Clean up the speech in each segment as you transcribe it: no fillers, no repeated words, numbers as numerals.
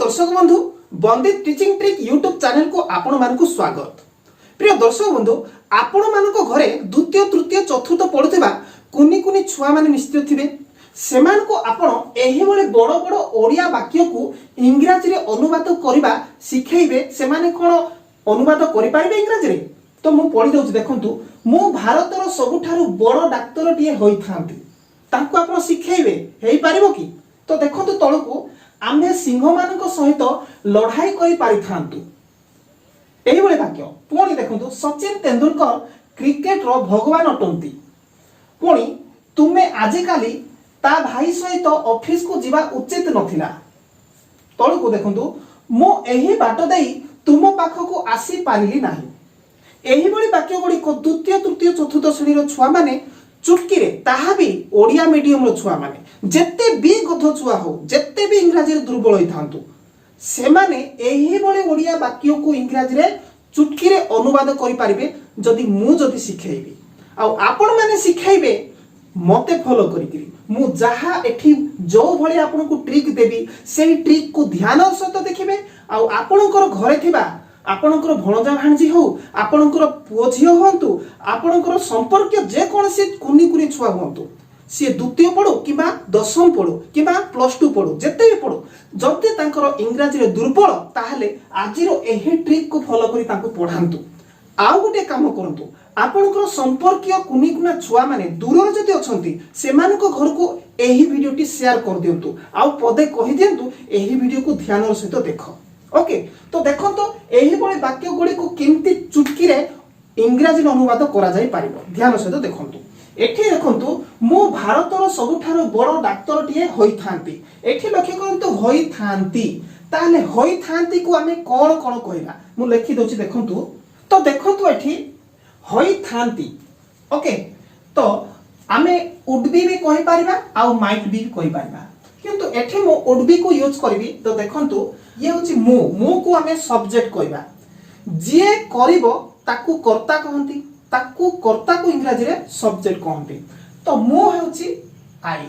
दर्शक बंधु बंदित teaching trick YouTube channel को आपण मानकु स्वागत। प्रिय दर्शक बंधु आपण मानको घरे द्वितीय तृतीय चतुर्थ पढुथिबा कुनी कुनी छुआ माने निश्चित थिबे सेमान को आपण एही बळे बड़ बड़ ओडिया वाक्य को इंग्रजी रे अनुवाद करिबा सिखैबे। सेमाने कोन अनुवाद करि पारिबे इंग्रजी रे? तो मु पढि दउछि देखंतु मु भारतर सबुठारु बड़ डाक्टर टिए होई थांती तांको आपण सिखैबे हेई पारिबो की? तो देखंतु तळकु आम्भे सिंह मानक सहित लड़ाई करि पारि थांतु एही बळे वाक्य। पुणी देखंतु सचिन तेंदुलकर क्रिकेट रो भगवान अटंती। पुणी तुमे आजिकाली ता भाई सहित ऑफिस को जीवा उचित नथिला। तळकु देखंतु मो एही बाट देई तुम पाखको आसी पारिली नाही। एही बळे वाक्य गुडी को द्वितीय तृतीय चतुर्थ श्रेणी रो छुआ माने चुटकी रे ताहा भी ओडिया मीडियम रो छुआ माने जेते भी गध छुआ हो जेते भी इंग्रजी रे दुर्बल होई थांतु से माने एही बळे ओडिया वाक्य को इंग्रजी रे चुटकी रे अनुवाद करि पारिबे जदि सिखैबी आ आपण माने सिखैबे मते फॉलो करिकरी मु जहा एठी जो भଳି आपनको ट्रिक देबी सेही ट्रिक को ध्यान सहित देखिबे आ आपनकर घरे थिबा आपनकर भणजा भाणजी हो आपनकर पुओ झियो होंतु आपनकर संपर्क जे कोनसी कुनी कुनी छुआ होंतु सी द्वितीय पढ़ो किबा दशम पढ़ो किबा +2 पढ़ो जेते भी पढ़ो जदि तांकर इंग्रजी रे दुर्बल ताहले आजिरो एही ट्रिक को फॉलो करी तांको पढांतु। आउ गोटे काम करंतु आपनकर संपर्कीय कुनी कुना छुआ माने दूर जदि अछंती सेमानको घर को एही वीडियोटी शेयर कर दियंतु आ पदे कहि दियंतु एही वीडियो को ध्यान सहित देखो। ओके तो देखो तो एही बळे वाक्य गुडी को केमती चुटकी रे इंग्रजी अनुवाद करा जाई पारिबो ध्यान सहित देखंतु। एठी देखंतु मु भारतर सबुठारो बड़ डाक्टर टिए होई थांती। एठी लक्ष्य करंतु होई थांती ताले होई थांती को हमें कोन कोन कहला मु लिखि दोछि देखंतु। तो देखंतु एठी होई थांती ओके तो हमें वुड बी भी कहि पारिबा आ माइट बी कहि पारिबा किंतु एठी मु वुड बी को यूज करबी। तो देखंतु ये होछि मु को हमें सब्जेक्ट कहबा जे करिवो ताकू कर्ता कहंती ताकू कर्ता को इंग्रजी रे सब्जेक्ट कहंती। तो मु हेउछि आई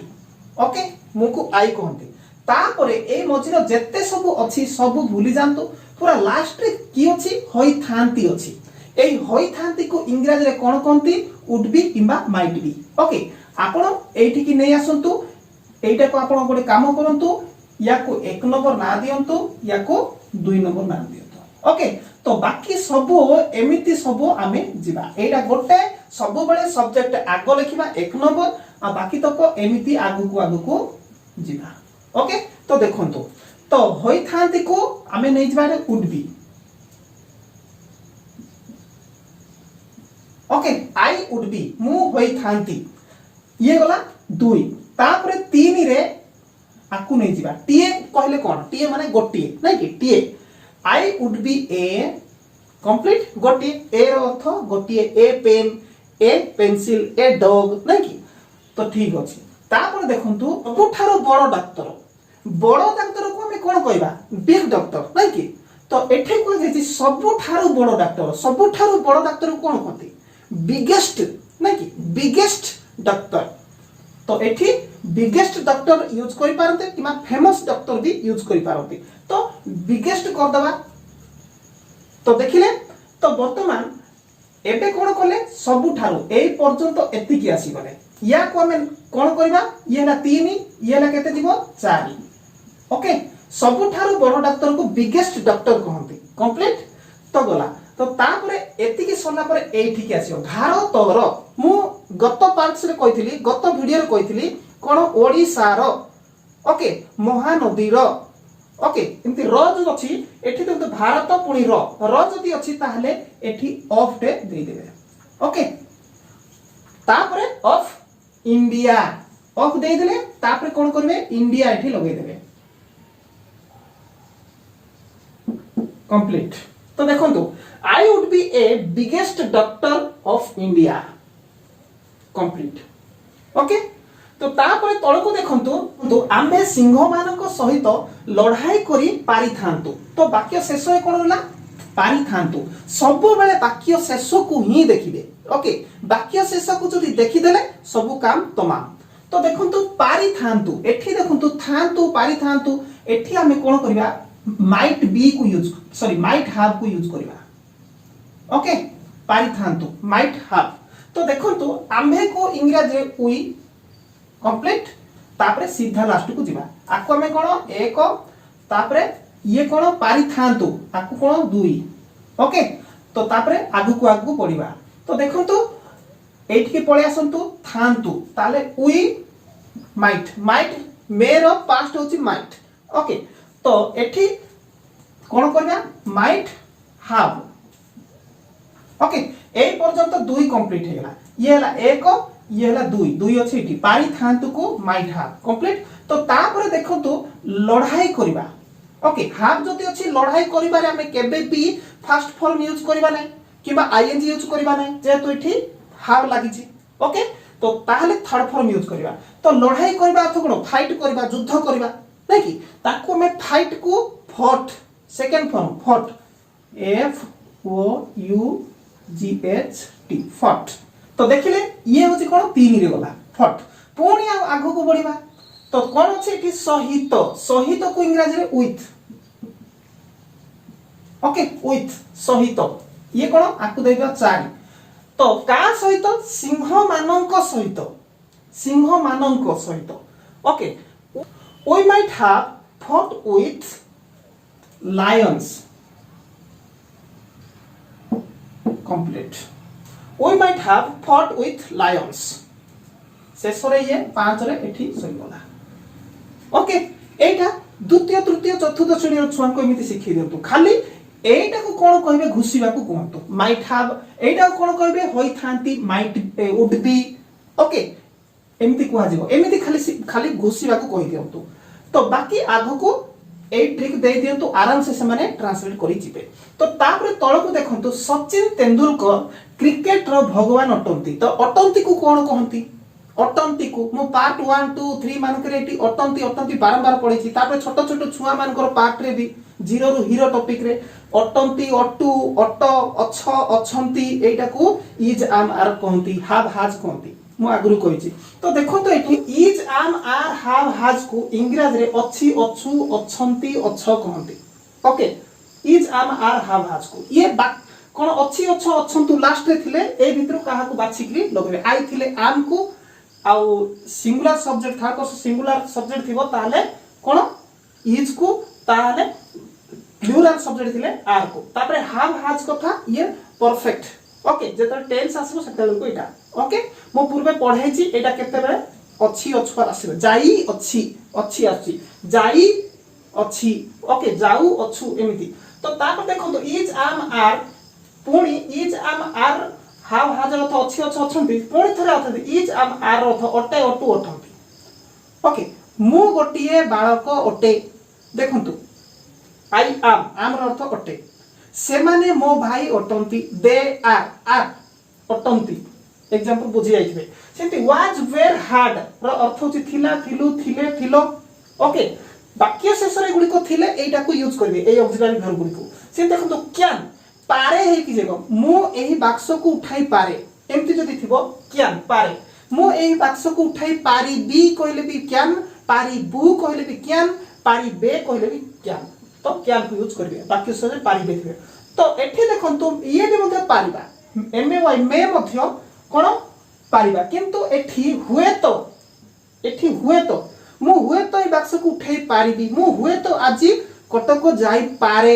ओके मु को आई कहंती तापरे ए मझिरो जेते सब अछि सब भूली जानतो पूरा लास्ट रे की अछि होई थांती अछि। एई होई थांती को इंग्रजी रे कोन कहंती वुड बी किबा माइट बी। ओके आपण एठी की नै आसंतु एटा को आपण गोटे काम करंतु या को 1 नंबर ना दियंतु या को 2 नंबर ना दियंतु। ओके तो बाकी सब एमिति सब आमे जिबा एटा गोटे सब बळे सब्जेक्ट आगो लिखिबा 1 नंबर आ बाकी तक एमिति आगु को जिबा। ओके तो देखंतु तो होई थांती को आमे नै जिबा रे would be. Okay I would B मु होई थांती ये गला 2 तापरे 3 रे आकु नै जिबा टीए कहले कोन टीए माने गोटिए नै कि टीए I would be a complete गोटिए ए रो अर्थ गोटिए a pen a pencil a dog नै कि। तो ठीक अछि तापर देखंतु सबुठारो बड़ डाक्टर को हम कोन कहबा बिग डॉक्टर नै कि। तो एठे को जे सबुठारो बड़ डाक्टर कोन कहती बिगेस्ट नै कि बिगेस्ट डॉक्टर। तो एठी बिगेस्ट डॉक्टर यूज करि पारते किमा फेमस डॉक्टर भी यूज करि पारते। तो बिगेस्ट कर दबा तो देखिले तो वर्तमान एबे कोन कले सबुठारो एई पर्यंत एति की आसी गले या को हम कोन करबा ये हला 3 ये हला केते दिबो 4। ओके सबुठारो बड़ डाक्टर को बिगेस्ट डॉक्टर कहंती कंप्लीट। तो गला तो तापरे एति की सल्ला पर एठी की आसीओ भारतर मु गत पार्ट्स रे कहितली गत वीडियो रे कहितली कोन ओडिसा रो ओके महानदी रो ओके एंती र जो अछि एठी तो भारत पुणी र जदी अछि ताहले एठी ऑफ डे दे देबे। ओके तापरे ऑफ इंडिया ऑफ दे देले तापरे कोन करबे इंडिया एठी लगे देबे कंप्लीट। तो देखंतु आई would be A biggest doctor of India complete. Okay तो तापरे तळको देखंतु तो आम्बे सिंह मानक सहित लड़ाई करी पारि थांतु। तो वाक्य शेष है कोन होला पारि थांतु सब बेले वाक्य शेष को ही देखिबे। ओके वाक्य शेष को जदी देखि देले सब काम तमाम। तो देखंतु पारि थांतु एठी देखंतु थांतु पारि थांतु एठी हमें कोन करबा माइट बी को यूज सॉरी माइट हैव को यूज करबा ओके पारि थांतु माइट हैव तो देखंतु आम्भे को इंग्रजी रे वी कंप्लीट तापरे सीधा लास्ट को जिबा आको हमें कोन एक तापरे ये कोन पारि थांतु आको कोन दुई ओके तो तापरे आगु पड़िबा तो देखंतु एठ के पळे आसंतु थांतु ताले वी माइट माइट मेरो पास्ट होची माइट ओके तो एठी कोन करबा माइट हैव ओके ए पर्यंत दुई कंप्लीट हे गेला ये हला एक ये हला दुई दुई अछि एठी पारि थांतु को माइट हैव कंप्लीट तो तापरे देखंतु लड़ाई करबा ओके हैव जति अछि लड़ाई करिबारे हमें केबे भी फर्स्ट फॉर्म यूज करबा नै किबा आईएनजी यूज करबा नै जेतु एठी हैव लागि छी ओके तो ताहले थर्ड फॉर्म यूज करबा तो लड़ाई करबा अर्थ कोन फाइट करबा युद्ध करबा नै कि ताको में फाइट को fought second form fought F O U G H T fought तो देखिले ये होची कोन तीन रे गला फॉट पुणी आगु को बढ़िबा तो कोन अछि कि सहित सहित को इंग्रजी रे विथ ओके विथ सहित ये कोन आकु देबा चारि तो का सहित सिंह मानंक सहित okay we might have fought with lions complete we might have fought with lions शेषरे ये पांच रे एठी सही गला ओके एटा द्वितीय तृतीय चतुर्थ श्रेणी छुआ को एमिति शिखि देंतु खाली एटा को कोन कहबे घुसीबा को कहंतु माइट हैव एटा को कोन कहबे होई थांती माइट वुड बी ओके एमिति कुआ जिवो एमिति खाली घुसीबा को कहि दियंतु तो बाकी आगो को ए ट्रिक दे दियंतु आराम से माने ट्रांसलेट करि जिबे तो तापर तळ को देखंतु सचिन तेंदुलकर क्रिकेट रो भगवान अटंती तो अटंती को कोन कहंती अटंती को मो पार्ट 1 2 3 मान करे एटी अटंती अटंती बारंबार पढिछि तापर छोट छोट छुआ मान कर पार्ट रे भी जीरो रु हीरो टॉपिक रे अटंती अटू अट अछ अछंती एटा को इज आम आर कहंती हैव हैज कहंती मु आगुरु कहिछि तो देखो तो एठी इज आम आर हैव हैज को इंग्रजी रे अछि अछु अछंती अछ कहंती ओके इज आम आर हैव हैज को ये कोन अछि अछ अछंतु लास्ट रे थिले ए भितरु काहा को बाछिकली लगबे आई थिले आम को आउ सिंगुलर सब्जेक्ट था को सिंगुलर सब्जेक्ट थिबो ताले कोन इज को ताले प्लुरल सब्जेक्ट थिले आर को तापरे हैव हैज कथा ये परफेक्ट ओके जेता टेंस आसबो सेतेल को एटा ओके मो पूर्वे पढाइछि एटा केते बेले अछि अछुआ आसीबो जाई अछि आछि जाई अछि ओके जाऊ अछु एमिति तो तापर देखो तो इज आम आर पुणी इज आम आर हाव हाज अर्थ अछि अछंती पुणी थरे अर्थ इज आम आर अर्थ अटे अटु अठंती ओके मु गोटिए बालक अटे देखंतु आई आम अर्थ अटे से माने मो भाई अटंती दे आर अटंती एग्जांपल बुझी जाइथिबे सेंति वाज वेयर हार्ड रो अर्थ होची थिला थिलु थिले थिलो ओके वाक्य शेषरे गुडी को थिले एटा को यूज करबे ए ऑक्सिलरी वर्ब गुडी को से देखंतु क्यान पारे हे कि जेगो मु एही बाक्स को उठाई पारे एमति जदी थिबो क्यान पारे मु एही बाक्स को उठाई पारी बी कहले भी क्यान पारी बु कहले भी क्यान पारी बे कहले भी क्यान तो क्यान को यूज करबे वाक्य शेषरे पारी बे थिबे तो एठी देखंतु ये भी मते पारिबा एम ए वाई मे मध्य कोन पारिबा किंतु एठी हुए तो मु हुए तो ए बाक्स को उठाई पारिबी मु हुए तो आज कटक जाई पारे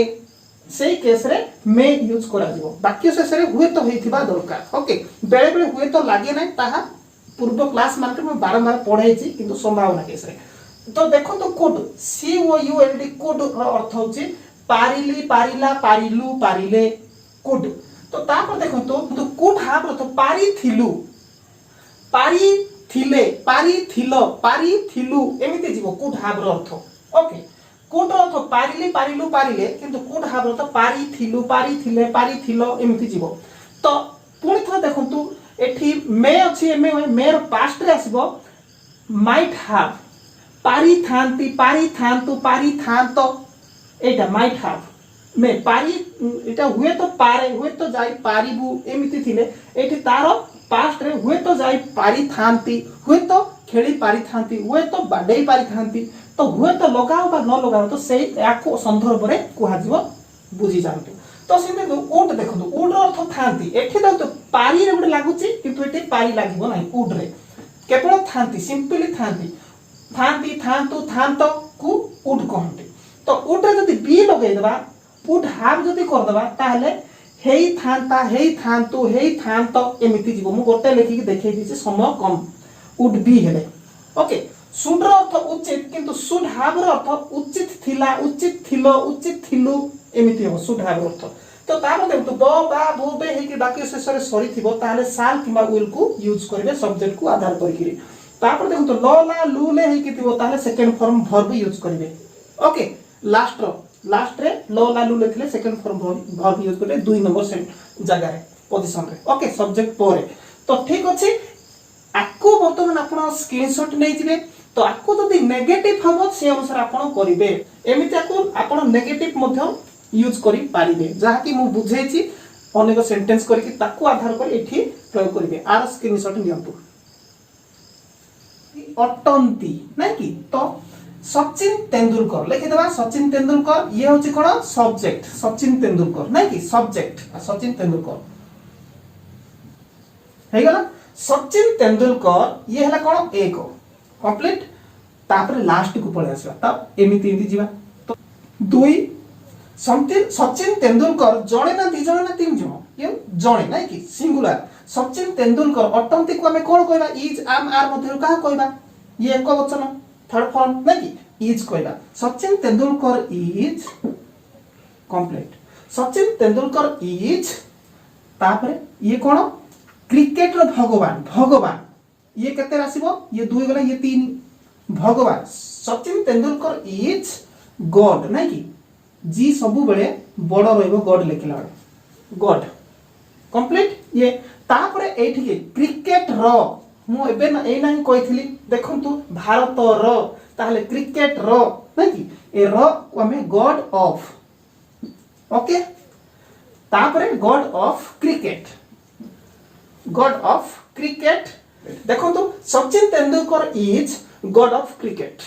सेही केस रे मे यूज करा दिबो वाक्य शेषरे हुए तो हेथिबा दरकार ओके बेले बेले हुए तो लागे नै ताहा पूर्व क्लास मार्क में बारंबार पढाइछि किंतु संभावना केस रे तो देखो तो could see O U L D could रो अर्थ होछि पारिली पारिला पारिलु पारिले कुड तो तापर देखो तो कुड हाव अर्थ पारी थिलु पारी थिले पारी थिलो पारी थिलु एमिति जीवो कुड हाव रो अर्थ ओके कुड अर्थ पारिली पारिलु पारिले किंतु कुड हाव अर्थ पारी थिलु पारी थिले पारी थिलो एमिति जीवो तो पुणी थोड़ा देखंतु एठी मे अछि एमे मेर पास्ट रे आसीबो माइट हाव पारी थांती पारी थांतु पारी थांतो एटा माइट हाव मे पारी एटा हुए तो पारे हुए तो जाई पारिबु एमिति थिले एठी तारो पास्ट रे हुए तो जाई पारी थांती हुए तो खेली पारी थांती हुए तो बाडई पारी थांती तो हुए तो लगाओ बा न लगाओ तो से याको संदर्भ रे कुहा जीव बुझी जानतु तो से उड देखंतु उड रो अर्थ थांती एठी तो पारी रे गुटे लागुची किंतु एठी पारी लागिबो नाही उड रे केवल थांती सिंपली थांती थांती थांतु थांत को उड कहंती तो उड रे जदी बी लगै देबा उड हाफ जदी कर देबा ताहले हेई थांता हेई थांतु हेई थांत एमिति जीवो मु गोटे लेखि के देखै दिछि समय कम उड बी हेले ओके शुड रो अर्थ उचित किंतु शुड हाव रो अर्थ उचित थिला उचित थिलो उचित थिलु एमिति हो शुड हाव रो अर्थ तो तार देखु ब बा बो बे हे कि वाक्य शेष रे सरी थिबो ताले शाल किबा विल को यूज करबे सब्जेक्ट को आधार करिकि तापर देखु तो ल ला लु ले हे कि थिबो ताले सेकंड फॉर्म वर्ब यूज करबे ओके लास्ट रे ल ला लु लेखले सेकंड फॉर्म वर्ब यूज करबे 2 नंबर से जगह रे पोजीशन रे ओके सब्जेक्ट परे तो ठीक अछि आकु वर्तमान आपण स्क्रीनशॉट नै जिवे तो आकु जदी नेगेटिव हबो से अनुसार आपण करिवे एमिति आकु आपण नेगेटिव मध्य यूज करि पारिबे जहा कि मु बुझैछि अनेक सेंटेंस करिकि ताकु आधार कर एठी प्रयोग करिवे आर स्क्रीनशॉट नियंतु अटंती नै कि तो सचिन तेंदुलकर लिखि देबा सचिन तेंदुलकर ये होछि कोन सब्जेक्ट सचिन तेंदुलकर नै कि सब्जेक्ट सचिन तेंदुलकर हे गेला सचिन तेंदुलकर ये हला कोन एक कंप्लीट तापर लास्ट को पळे आसीबा त एमिति एमिति जीवा तो दुई सचिन तेंदुलकर जणे ना दी जणे ना तीन जण ये जणे नै कि सिंगुलर सचिन तेंदुलकर अटंती को हमें कोन कहबा इज आम आर मध्ये का कहबा ये एक वचन थर्ड फॉर्म नै कि इज कहबा Sachin Tendulkar is complete Sachin Tendulkar is तापर ये कोन क्रिकेट रो भगवान भगवान ये केते आसीबो ये दुई गला ये तीन भगवान सचिन तेंदुलकर इज गॉड नै कि जी सबु बेले बड़ रहइबो गॉड लिखला गॉड कंप्लीट ये तापरे एठी के क्रिकेट रो मु एबे ना ए नाही कहिथिली देखंतु भारत रो ताहले क्रिकेट रो नै कि ए रो को हमें गॉड ऑफ ओके तापरे गॉड ऑफ क्रिकेट देखंतु Sachin Tendulkar is God of cricket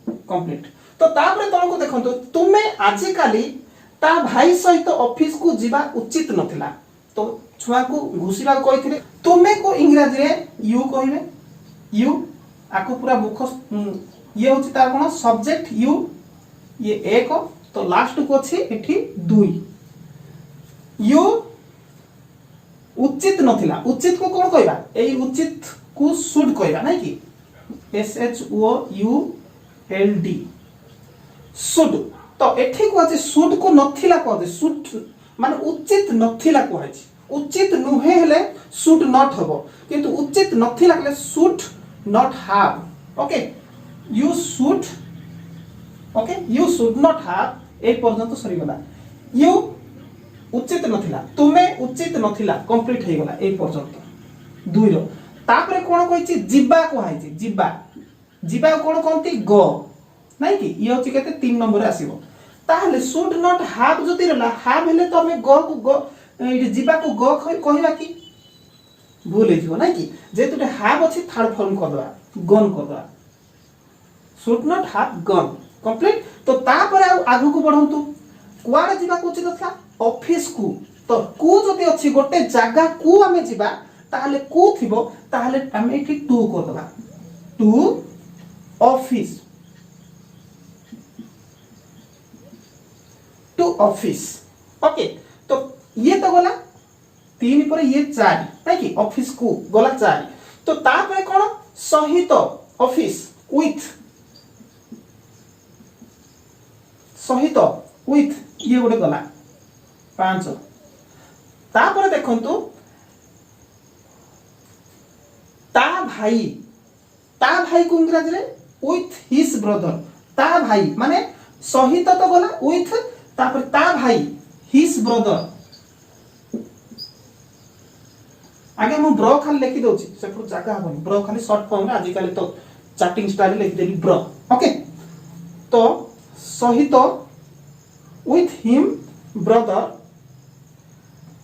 complete तो तापरे तळको देखंतु तुमे आजि काली ता भाई सहित ऑफिस को जीवा उचित नथिला तो छुआ को घुसीबा कहिथिले तुमे को इंग्रजी रे यू कहिबे यू आको पूरा मुख ये होची तार कोन सब्जेक्ट यू ये एक तो लास्ट को अछि एठी दुई यू उचित नथिला उचित को कोन कहबा एई उचित को शुड कहबा नै कि S H O U L D should तो एठी को अछि शुड को नथिला को अछि शुड माने उचित नथिला को अछि उचित नुहे हेले शुड नॉट हबो किंतु उचित नथिला हेले should not have okay you should not have a पर्यंत सरी गला यू उचित नथिला तुमे उचित नथिला कंप्लीट हे गला ए पर्यंत दुई रो तापरे कोन कहिछि जिबा को हाइछि जिबा कोन कोनती गो नै कि ये होछि केते 3 नंबर आसीबो ताहले शुड नॉट हैव जति रहला हैव हेले तो हमें गो को गो जिबा को गो कहिबा कि भूल हेजिबो नै कि जेतुटे हैव अछि थर्ड फॉर्म करबा गन करबा should not have gun complete तो तापरे आगु को बढ़ंतु कुआडे जिबा को उचित था ऑफिस को तो को जति अछि गोटे जागा को हमें जिबा ताहले को थिबो ताहले हमें एठी टू करबा to office to office okay तो ये तो गला 3 पर ये 4 नै कि ऑफिस को गला 4 तो तापरे कोन सहित ऑफिस विथ ये गोटे गला 5 तापरे देखंतु ता भाई को इंग्रजी रे विथ हिज ब्रदर ता भाई माने सहित तो गला विथ तापर ता भाई हिज ब्रदर आगे मु ब्रो खाली लिखि दोछि से पुर जागा हबनी ब्रो खाली शॉर्ट फॉर्म रे आजि काली तो चैटिंग स्टाइल लिखि देली ब्रो ओके तो सहित विथ हिम ब्रदर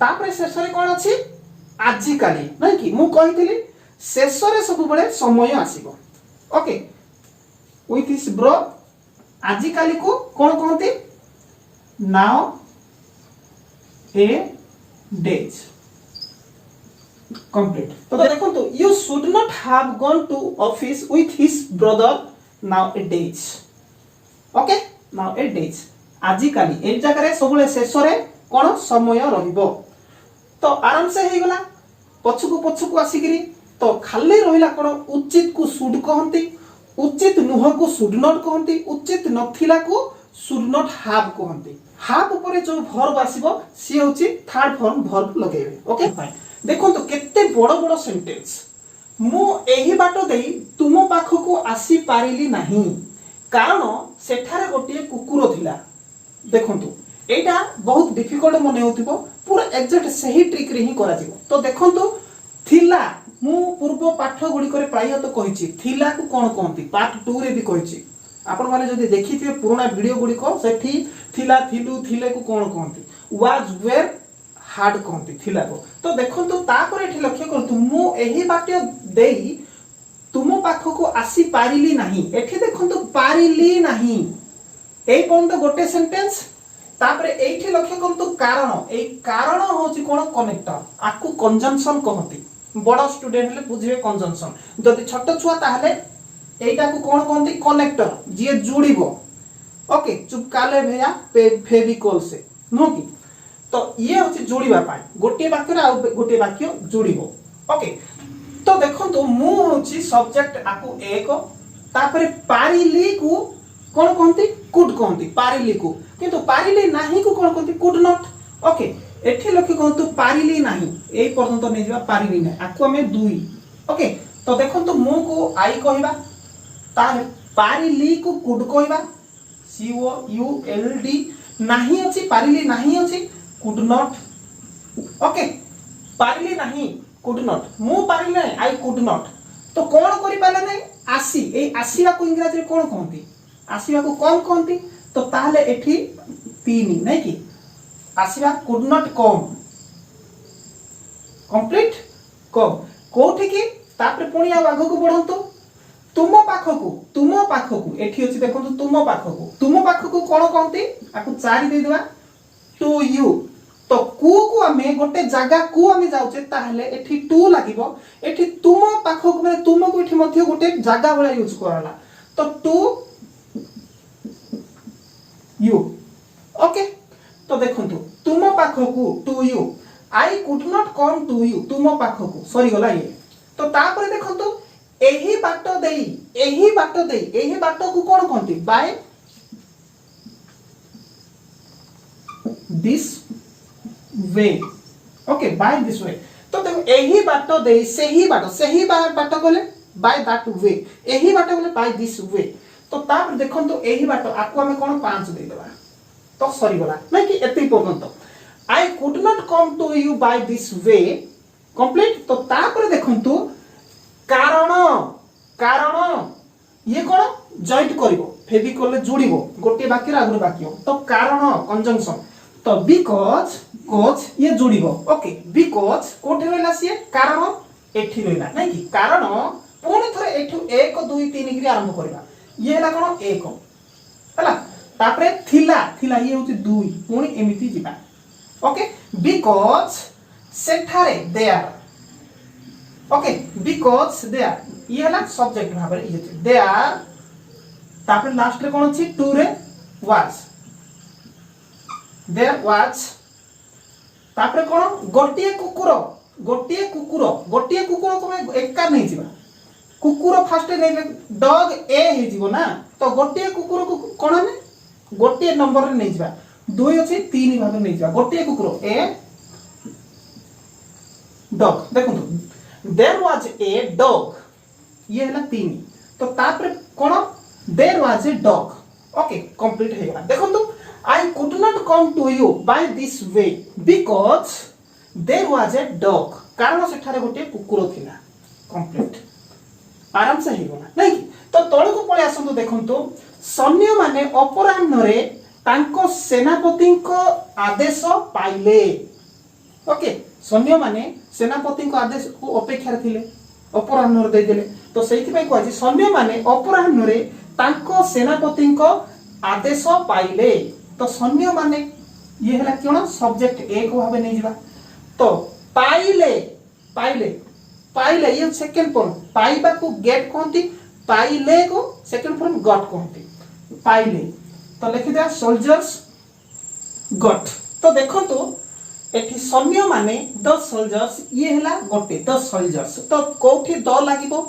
तापर शेष रे कोन अछि आजि काली नै कि मु कहितली शेष रे सब बळे समय आसीबो ओके with his bro आजि काली को कौन कहते now a days complete तो देखो तो you should not have gone to office with his brother now a days okay now a days आजि काली ए जगह सबले शेष रे कोन समय रहिबो तो आराम से हे गला पछकु आसिकरी तो खाली रहिला कोन उचित को शुड कहंती उचित नुह को शुड नॉट कहंती उचित नथिला को शुड नॉट हैव कहंती हैव ऊपर जो वर्ब आसीबो सी होची थर्ड फॉर्म वर्ब लगेबे ओके फाइन देखो तो केते बड़ बड़ सेंटेंस मु एही बाटो देई तुम पाखकु आसी पारिली नाही कारण सेठारे गोटे कुकुर थिला देखंतु एटा बहुत डिफिकल्ट मने होतिबो पूरा एग्जैक्ट सही ट्रिक रे ही करा जिवो तो देखंतु थिला मु पूर्व पाठ गुडी करे प्राय तो कहिछि थिला को कोन कहंती पार्ट 2 रे भी कहिछि आपण माने जदी देखिथिबे पुराना वीडियो गुडी को सेठी थिला थिलु थिले को कोन कहंती वाज वेयर हार्ड कहंती थिला को तो देखंतु तापर एठी लक्ष्य करतु मु एही बाट्य देई तुम पाखको आसी पारिली नाही एठी देखंतु पारिली नाही एई पॉइंट तो गोटे सेंटेंस तापर एठी लक्ष्य करतु कारण एई कारण होची कोन कनेक्टर आकु कंजंक्शन कहंती बड़ा स्टूडेंट ले बुझिबे कंजंक्शन जदि छोट छुआ ताहले एटा को कोन कहंती कनेक्टर जे जुड़िबो ओके चुपकाले भैया फेविकोल से नो की तो ये होची जोड़ीबा पाई गोटे वाक्य रे आ गोटे वाक्य जोड़िबो ओके तो देखंतु मु होची सब्जेक्ट आकु एक तापर पारिली को कोन कहंती कुड कहंती पारिली को किंतु पारिली नाही को कोन कहंती कुड नॉट ओके एठी लक्ष्य कहंतु पारिली नाही एई पर्यंत नै जिबा पारिली नै आकु हमें दुई ओके तो देखंतु मु को आई कहबा ताहे पारिली को कुड कहबा सी ओ यू एल डी नाही अछि पारिली नाही अछि कुड नॉट ओके पारिली नाही कुड नॉट मु पारिले आई कुड नॉट तो कोन करि पाले नै आसी ए आसीबा को इंग्लिश रे कोन कहंती आसीबा को कम कहंती तो ताहले एठी तीन नै कि आसीबा कुड नॉट कम कंप्लीट कम कोठी की तापर पुणी आ आगो को बढ़ंतो तुम पाखकु एठी अछि देखंतु तुम पाखकु कोन कहंती आकु चारि दे देबा टू यू तो को आमे गोटे जागा को आमे जाउचे ताहले एठी टू लागिबो एठी तुम पाखकु माने तुम को एठी मध्ये गोटे जागा बळा यूज कराला तो टू यू ओके तो देखंतु तुम पाखकु to you I could not come to you तुम पाखकु सरी गला ये तो तापर देखंतु एही बाटो देई एही बाटो को कोन कहंती by this way okay by this way तो देखो एही बाटो देई सेही बाटो बोले बाय दैट वे एही बाटो बोले बाय दिस वे तो तापर देखंतु एही बाटो आकु हमें कोन 5 दे देबा तो सरी गला नै कि एते पर्यंत I could not come to you by this way complete तो तापर देखंतु कारण ये कोन जॉइंट करिवो फेविकोल ले जोड़िवो गोटे वाक्य रे आगु वाक्य तो कारण कंजंक्शन तो बिकॉज कोज ये जोड़िवो ओके बिकॉज कोठे रहला से कारण एठी रहला नै कि कारण पुणी थरे एठु 1 2 3 गिरी आरंभ करबा ये हला कोन 1 हला तापरे थिला ये होची 2 पुणी एमिति जिबा ओके बिकॉज सेठारे देयर ओके बिकॉज देयर ये हला सब्जेक्ट भाबरे ये देयर तापर लास्ट रे कोन अछि टू रे वाज देयर वाज तापर कोन गोटिए कुकुर को एका नै जिबा कुकुर फर्स्ट नै डॉग ए हे जिवो ना तो गोटिए कुकुर को कोन ने गोटिए नंबर रे नै जिबा 2 अछि 3 भाग नै जिबा गोटिए कुकुर ए डॉग देखंतु देयर वाज ए डॉग ये हला 3 तो तापर कोन there was a dog okay complete हे गला देखंतु I could not come to you by this way because there was a dog कारण सेठारे गोटे कुकुर थिला कंप्लीट आराम से हे गला नै कि तो तळ को पळे आसंतु देखंतु सैन्य माने अपराह्न रे तांको सेनापति को आदेश पाइले ओके सैन्य माने सेनापति को आदेश को अपेक्षा थिले अपराह्न रे दे देले तो सेति पय कहै सैन्य माने अपराह्न रे तांको सेनापति को आदेश पाइले तो सैन्य माने ये हला कोन सब्जेक्ट एक भाबे नै जिबा तो पाइले पाइले पाइले ये सेकंड फॉर्म पाइबा को गेट कहती पाइले को सेकंड फॉर्म गॉट कहती पाइले तो लिखि दिया सोल्जर्स गॉट तो देखो तो एठी सैन्य माने 10 सोल्जर्स ये हला गोटे 10 सोल्जर्स तो कोठी द लागिबो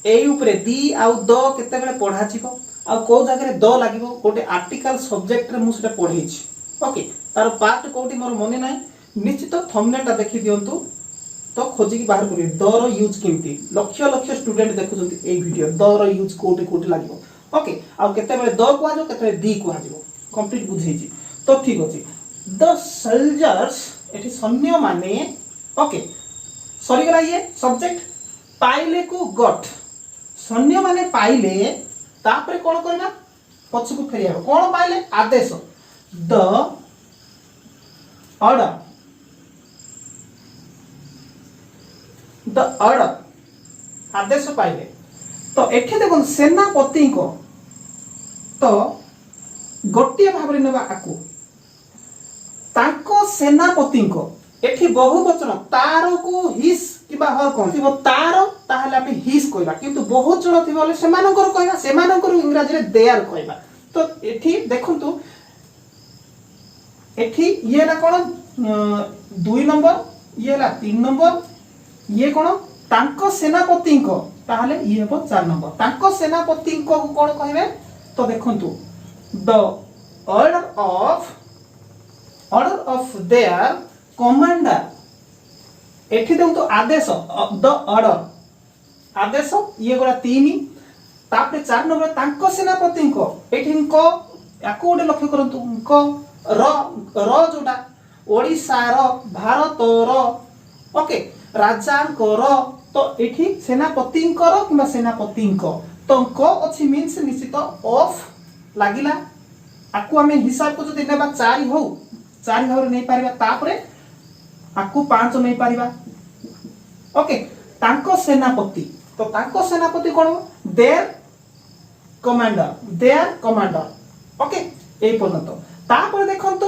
एई ऊपर दी आउ द केते बेले पढा छिबो आ को जगह रे द लागिबो गोटे आर्टिकल सब्जेक्ट रे मु सेटा पढै छी ओके तार पार्ट कोठी मोर मने नै निश्चित थंबनेलटा देखि दियंतु तो खोजी की बाहर करियो दर यूज केमती लक्ष लक्ष स्टूडेंट देखुछंती ए वीडियो दर यूज कोठी कोठी लागिबो ओके आ केते बेले द को आजो केते दी को आजो कंप्लीट बुझै छी तो ठीक अछि द सोल्जर्स एठी सैन्य माने ओके सॉरी गला ये सब्जेक्ट पाइले को गॉट सैन्य माने पाइले तापरे कोन करना पछ को फेरिया कोन पाइले आदेश द ऑर्डर द ऑर्डर आदेश पाइले तो एठे देखो सेनापति को तो गोटिए भाबरे नेबा आकु ताको सेनापति को एठी बहुवचन तार को हिस किबा हर कोन थिबो तार ताहले आमे हिस कहबा किंतु बहुवचन थिबो ले सेमानकर कहबा सेमानकर इंग्रजी रे देयर कहबा तो एठी देखंतु एठी ये ना कोन 2 नंबर ये ला 3 नंबर ये कोन तांको सेनापति को ताहले ये हो 4 नंबर तांको सेनापति को कोन कहबे तो देखंतु the order of their commander एठी देखो तो आदेश द ऑर्डर आदेश ये गोरा 3 तापरे 4 नंबर तांको सेनापति को एठी को याको ओडे लक्ष्य करंतु को र जोटा ओडिसा रो भारत रो ओके राजा कर तो एठी सेनापति कर किबा सेनापति को तो को अछि मींस निश्चित ऑफ लागिला आकु हमें हिसाब को जदि नेबा 4 हो 4 भाव नै पारिबा तापरे आकु 5 नै पारिबा ओके तांको सेनापति तो तांको सेनापति कोन देयर कमांडर ओके ए पर्यंत तापर देखंतु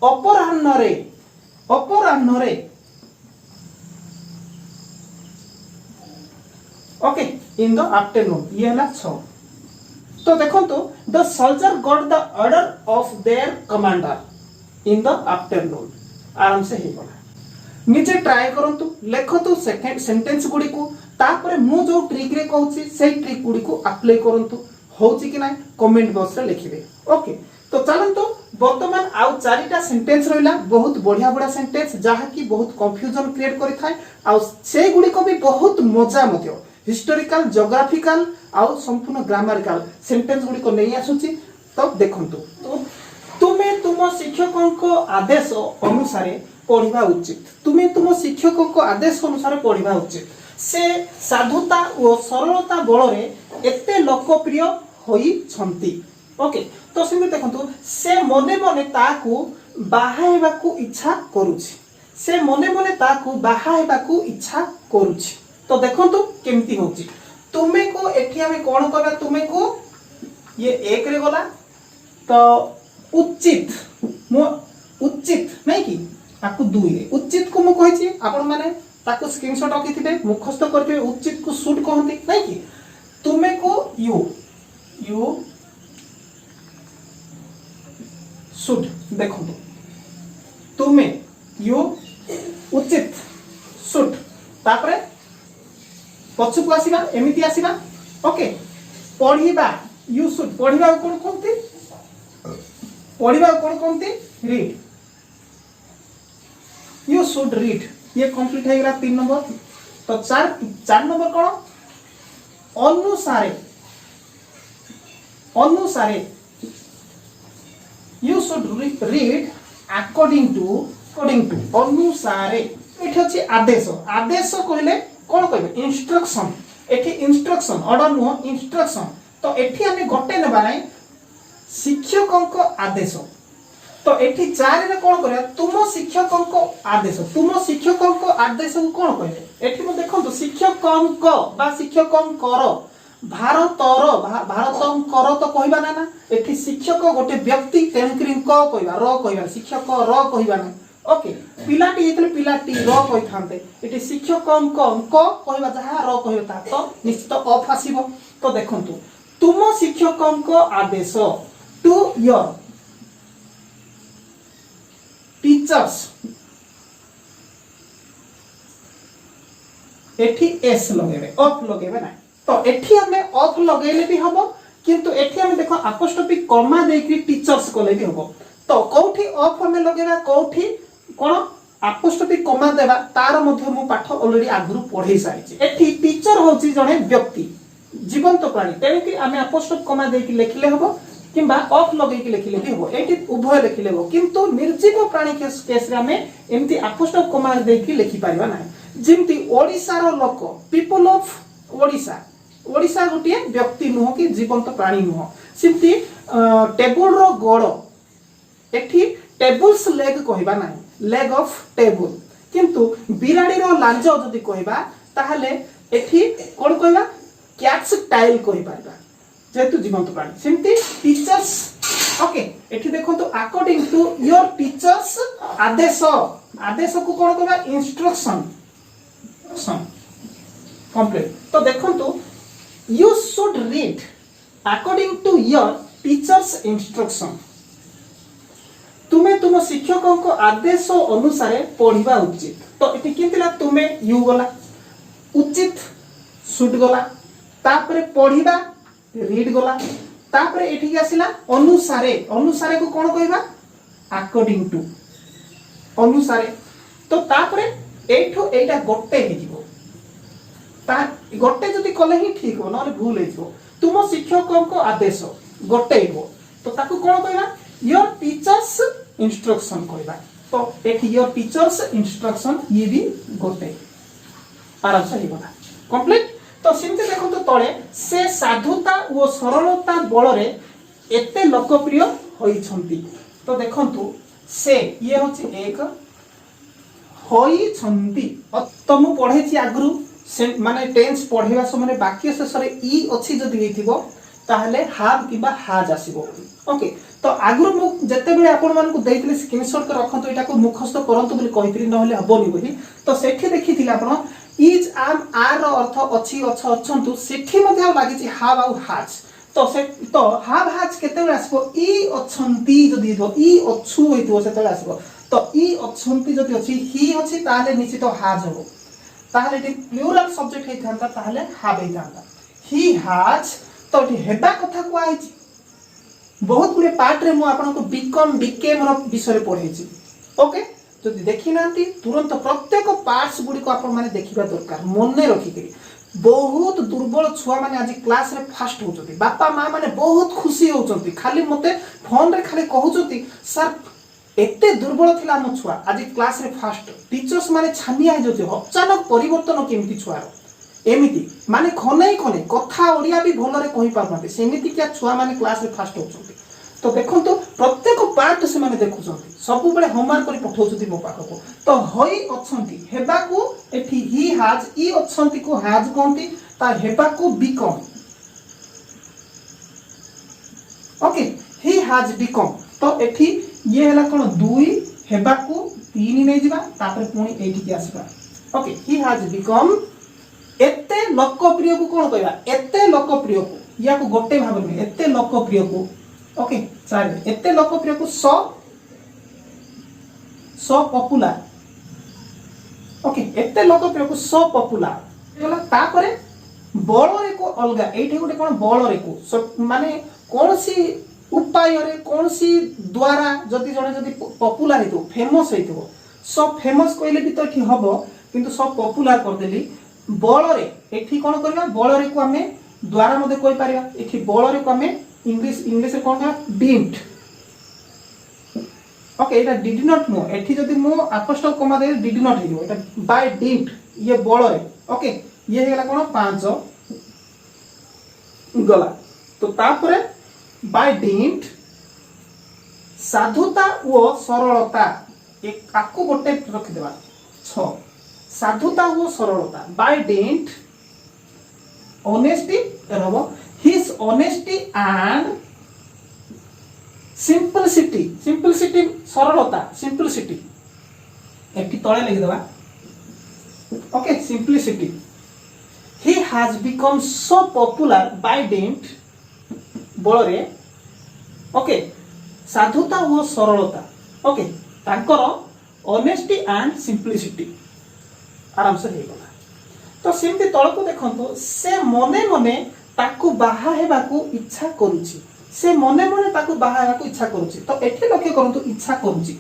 अपराह्न रे ओके इन द आफ्टरनून ये हला 6 तो देखंतु the soldier got the order of their commander in the afternoon आराम से हे पड़ा नीचे ट्राई करंतु लेखतु सेकंड सेंटेंस गुडी को तापर मु जो ट्रिक रे कहूची से ट्रिक गुडी को अप्लाई करंतु होची कि ना कमेंट बॉक्स रे लिखिबे ओके तो चलंतु वर्तमान आउ चारिटा सेंटेंस रहिला बहुत बढ़िया बढ़िया सेंटेंस जहा की बहुत कंफ्यूजन क्रिएट करि थाए आउ से गुडी को भी बहुत मजा मध्य हिस्टोरिकल ज्योग्राफिकल आउ संपूर्ण ग्रामरिकल सेंटेंस गुडी को नै आसुची तो देखंतु तो तुमे तुम शिक्षकों को आदेश अनुसार पढ़िबा उचित तुमे तुम शिक्षकों को आदेश अनुसार पढ़िबा उचित से साधुता और सरलता बल रे एते लोकप्रिय होई छंती ओके तो सेमे देखंतु से मने मने ताकू बाहाइबाकू इच्छा करूछि से मने मने ताकू बाहाइबाकू इच्छा करूछि तो देखंतु केमती होछि तुमे को एठी हमें कोन करबा तुमे को ये एक रे गला तो उचित मो उचित नहीं कि ताकू 2 रे उचित को मु कहि छी आपण माने ताकू स्क्रीनशॉट रखिथिबे मुखस्त करथिबे उचित को शूट कहंती नहीं कि तुमे को यू शुड देखो तुमे यू उचित शुड तापरे पछ को आसीबा एमिति आसीबा ओके पढिबा यू शुड पढिबा कोन कोनती रीड यू शुड रीड ये कंप्लीट है 3 नंबर तो 4 नंबर कोन अनुसारे you should read according to अनुसारे एठी अछि आदेश कहले कोन कहबे इंस्ट्रक्शन एठी इंस्ट्रक्शन ऑर्डर नो इंस्ट्रक्शन तो एठी हमें गोटे नेबा नै शिक्षकों को आदेश तो एठी 4 रे कोन करे तुम शिक्षकों को आदेश को कोन कहबे एठी म देखंतु शिक्षकों को बा शिक्षकों कर भारतंकर तो कहबा ना ना एठी शिक्षक गोटे व्यक्ति तेणुकरी क कहबा र कहबा शिक्षक र कहबा ना ओके पिलाटी हेतले पिलाटी र कहि थांते एठी शिक्षक क कहबा जहा र कहबा ता तो निश्चित ऑफ आसीबो। तो देखंतु तुम शिक्षक आदेश टू योर टीचर्स एठी एस लगेबे ऑफ लगेबे ना तो एठी हमें ऑफ लगेले भी हबो किंतु एठी हमें देखो अपोस्ट्रोफी कॉमा देकरी टीचर्स कोले भी हबो। तो कोठी ऑफ हमें लगेबा कोठी कोन अपोस्ट्रोफी कॉमा देबा तार मध्ये मु पाठ ऑलरेडी आगुरु पढै सारिछि। एठी टीचर होची जणे व्यक्ति जीवंत प्राणी तेने कि आमे अपोस्ट्रोफ कॉमा देकी लिखले हबो किंबा ऑफ लगेकी लिखले भी हबो एठी उभय लिखले हबो किंतु निर्जीव प्राणी केस रे आमे एम्ति अपोस्ट्रोफ कॉमा देकी लिखि परिबा नै। जिमती ओडिसा रो लोक पीपल ऑफ ओडिसा ओडिसा गोटे व्यक्ति नुह कि जीवंत प्राणी नुह सिमती टेबल रो गोड़ एठी टेबल्स लेग कहबा नै लेग ऑफ टेबल किंतु बिराडी रो लांज जदी कहबा ताहले एठी कोन कहबा कैट्स टाइल कहि पारबा जेतु जीवंत प्राणी सिमती टीचर्स ओके एठी देखो तो अकॉर्डिंग टू योर टीचर्स आदेश आदेश को कोन कहबा इंस्ट्रक्शन कंप्लीट। तो देखो तो you should read according to your teacher's instruction तुमे तुम शिक्षकों को आदेश अनुसार पढ़िबा उचित। तो एठी किंतला तुमे यू गला उचित शुड गला तापरे पढ़िबा रीड गला तापरे एठी के आसिला अनुसारे अनुसारे को कोन कहबा अकॉर्डिंग टू अनुसारे। तो तापरे एठो एटा गोटे हे जीवो ता गोटे जदी कले ही ठीक हो नले भूल हे जीवो तुम शिक्षकों को आदेश गोटे हो तो ताको कोन कहबा योर टीचर्स इंस्ट्रक्शन कहबा। तो एठी योर टीचर्स इंस्ट्रक्शन ये भी गोटे आराम से ही बता कंप्लीट। तो सिमते देखो तो तळे से साधुता और सरलता बल रे एते लोकप्रिय होई छंती। तो देखंतु से ये होची एक होई छंती तो मु पढे छी आगरु माने टेंस पढेवा समय वाक्य शेष रे ई अछि जदी हेतिबो ताहले हाव किबा हाज आसीबो ओके। तो आगरु मु जते बेले आपण मान को देइतले स्क्रीनशॉट कर रखंतु एटा को मुखस्थ करंतु बोली कहितली नहले हबोनी बोली। तो सेठी देखिथिले आपण इज आम आर रो अर्थ अछि अछंतु सेठी मध्ये लागि छि हाव आउ हाज। तो हाव हाज केते बेले आसीबो ई अछंती जदी हो ई अछु हेतिबो सेते आसीबो। तो ई अछंती जदी अछि ही अछि ताहले निश्चित हाज हो ताहले टी प्लुरल सब्जेक्ट हे थांता ताहले हाव हे थांता ही हाज। तो टी हेबा कथा को आइछि बहुत गुरे पार्ट रे मु आपन को बिकेम रो विषय पढै छि ओके। जदि देखि नांती तुरंत प्रत्येक पार्ट्स गुडी को आपन माने देखिबा दरकार मने रखि के बहुत दुर्बल छुआ माने आज क्लास रे फास्ट होचोती बापा मां माने बहुत खुशी होचोती खाली मते फोन रे खाली कहउचोती सर एते दुर्बल थिला म छुआ आज क्लास रे फास्ट टीचर्स माने छानिया हे जोती अचानक परिवर्तन केमिति छुआ रो एमिति माने खनै कथा ओडिया भी भलो रे कहि पारनते सेमिति क्या छुआ माने क्लास रे फास्ट होचोती। तो देखो तो प्रत्येक पार्ट से माने देखुचोती सब बेले होमवर्क करी पठौचोती मो पाख को। तो होई अछंती हेबा को एठी ही हाज ई अछंती को हाज कोंती ता हेबा को बिकम ओके ही हाज बिकम। तो एठी ये हला कोन दुई हेबा को तीन नै जिबा तापर पुणी एठी के आसीबा ओके ही हाज बिकम एते लोकप्रिय को कोन कहबा एते लोकप्रिय को या को गोटे भाग में एते लोकप्रिय को ओके चार एते लोकप्रिय को सो पॉपुलर ओके एते लोकप्रिय को सो पॉपुलर होला तापरे बळ रे को अलगा एठी गोटे कोन बळ रे को माने कोनसी उपाय रे कोनसी द्वारा जदी जने जदी पॉपुलर हेतो फेमस हेतो सो फेमस कहले भी तो एठी हबो किंतु सो पॉपुलर कर देली बळ रे एठी कोन करबा बळ रे को हमें द्वारा मध्ये कोइ पारिबा एठी बळ रे को हमें इंग्लिश रे कोन did okay Etah did not know एठी जदी मो apostrophe comma they did not हेजो एटा बाय डिड ये बळ रे ओके ये हेला कोन 5 गला। तो तापरे बाय डिड साधुता ओ सरलता एक आकु गोटे रखि देबा 6 साधुता ओ सरलता बाय डिड honesty रहो his honesty and simplicity सरलता simplicity एटी तळे लिखि देबा okay simplicity he has become so popular by dint बଳରେ ओके साधुता और सरलता ओके तांकर honesty and simplicity आराम से हेगला तो सेमती तळको देखंतो से मने मने ताकू बाहा हेबाकू इच्छा करूची से मने मने ताकू बाहा हेबाकू इच्छा करूची तो एठी लक्ष्य करंतु इच्छा करूची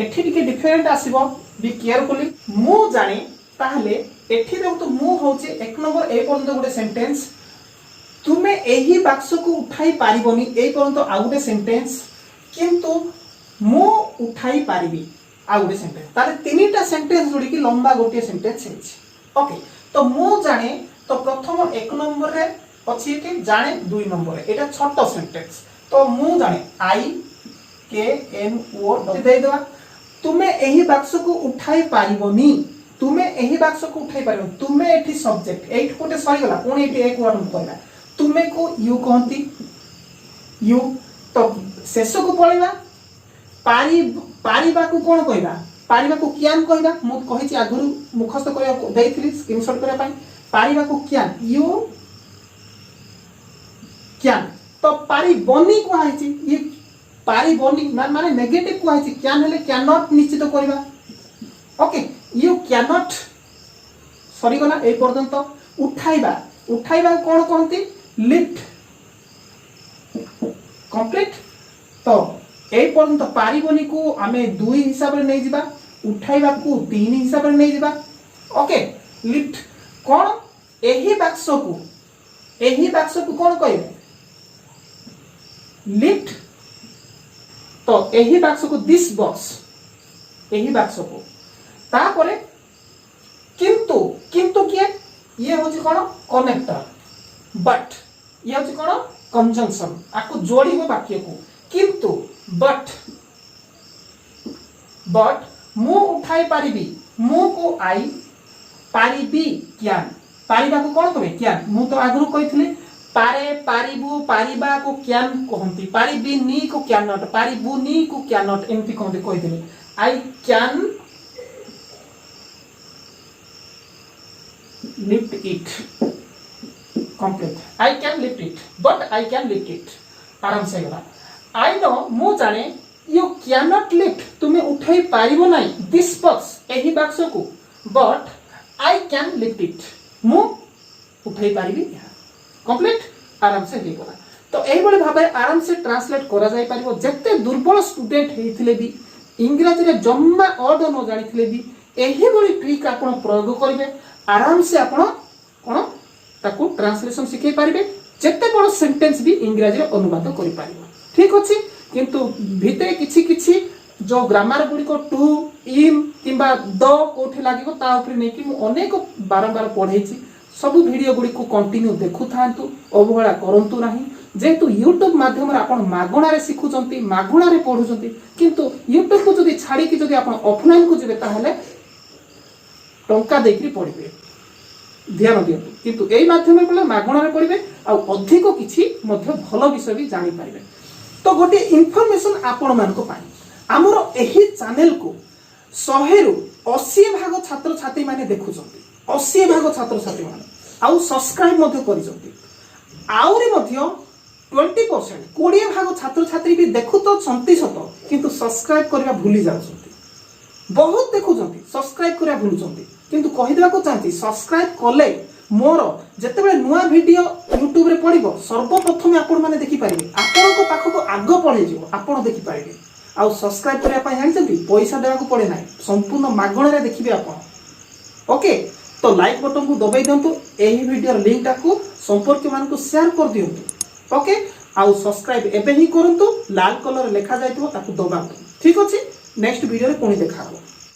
एठी टिके डिफरेंट आसीबो बी केयरफुली मु जाने ताहले एठी देखतो मु होचे एक नंबर ए पर्यंत गुटे सेंटेंस तुमे एही बाक्स को उठाई पारिबोनी ए पर्यंत आ गुटे सेंटेंस किंतु मु उठाई पारिबी आ गुटे सेंटेंस तारे तीनटा सेंटेंस जोडी की लंबा गोटे सेंटेंस हेछि ओके तो मु जाने तो प्रथम एक नंबर रे अछि कि जाने दुई नंबर रे एटा छोटो सेंटेंस तो मु जाने आई के एन ओ दे देबा तुमे एही बाक्स को उठाई पारिबोनी तुमे एही बाक्स को उठाई पारिबो तुमे एठी सब्जेक्ट एठ कोटे सरी गला कोन एठी एक वर्ड कहला तुमे को यू कहंती यू तो शेष को पळिबा पारिबा को कोन कहबा पारिबा को क्यान कहबा मु कहिछि आगुरु मुखस्थ करया देइथिली स्क्रीनशॉट करया पई पारिबा को क्यान यू क्यान तो पारि बनी को आइछि ये पारि बनी माने नेगेटिव को आइछि क्यान हेले कैन नॉट निश्चित करबा ओके यू कैन नॉट सरी गला ए पर्यंत उठाइबा कोन कहंती लिफ्ट कंप्लीट तो ए पर्यंत पारिबनी को आमे दुई हिसाब रे नै जिबा उठाइबा को तीन हिसाब रे नै जिबा ओके लिफ्ट कोन एही बाक्स को कोन कहबे लिफ्ट तो एही बाक्स को दिस बॉक्स एही बाक्स को तापरे किंतु किए ये होची कोन कनेक्टर बट ये होची कोन कंजंक्शन आको जोड़ीबो वाक्य को किंतु बट मु उठाई पारिबी मु को आई पारिबी क्यान पारिबा को कोन कहबे क्यान मु तो आगरु कहिथिले पारे पारिबु पारिबा को क्यान कहंती पारिबी नी को क्यान नॉट पारिबु नी को क्यान नॉट एमती कहंती कहिथिले I can lift it complete I can lift it but I can lift it आराम से गला आई नो मु जाने यू कैन नॉट लिफ्ट तुम्हें उठाई पारिबो नाही दिस बॉक्स एही बॉक्स को but I can lift it मु उठाई पारिबी कंप्लीट आराम से हे गला तो एही बळे भाबे आराम से ट्रांसलेट करा जाय पारिबो जत्ते दुर्बल स्टूडेंट हेथिले भी इंग्रजी रे जम्मा ऑर्ड न जानिथिले भी एही बळे ट्रिक आपण प्रयोग करिवे आराम से आपण कोन ताकू ट्रांसलेशन सिखै पारिबे जत्ते बड़ सेंटेंस भी इंग्रजी रे अनुवाद करि पारिबो ठीक अछि किंतु भितरे किछि किछि जो ग्रामर गुडी को टू इन किबा द कोठे लागिबो ता ऊपर नै कि मु अनेक बारंबार पढैछि सब वीडियो गुडी को कंटिन्यू देखु थांतु अवहेला करंतु नाही जेतु YouTube माध्यम रे आपण मागणा रे सिखुचंती मागणा रे पढुचंती किंतु YouTube को जदी छाडी कि जदी आपण ऑफलाइन को जेबे ताहले टंका देकरी पढिबे ध्यान दियौ किंतु एई माध्यम रे पले मागणा रे पढिबे आ अधिक किछि मध्ये भलो विषय भी जानि पाइबे तो गोटे इन्फॉर्मेशन आपण मानको पाई हमरो एही चैनल को 100 रु 80 भाग छात्र छात्री माने देखुचंती 80 भाग छात्र छात्री माने आउ सब्सक्राइब मध्ये करिसंती आउरी मध्ये 20% 20 भाग छात्र छात्री भी देखु तो 36 किंतु सब्सक्राइब करबा भूली जाउछंती बहुत देखुचंती सब्सक्राइब करबा भूलुचंती किंतु कहि देबा को चाहती सब्सक्राइब कले मोर जते बेले नुवा वीडियो YouTube रे पडिबो सर्वप्रथम आपण माने देखि पारिबे आपण को पाखो को आग पळे जिवो आपण देखि पारिबे आ सब्सक्राइब करबा पय जानिसंती पैसा देबा को पड़े नाही संपूर्ण मागणे रे देखिबे आपण ओके तो लाइक बटन को दबाई दियंतु एही वीडियो लिंक टाकू संपर्क मान को शेयर कर दियंतु ओके आ सब्सक्राइब एबे ही करंतु लाल कलर लेखा जायतो ताकू दबांतु ठीक अछि नेक्स्ट वीडियो रे पुणी देखा हो।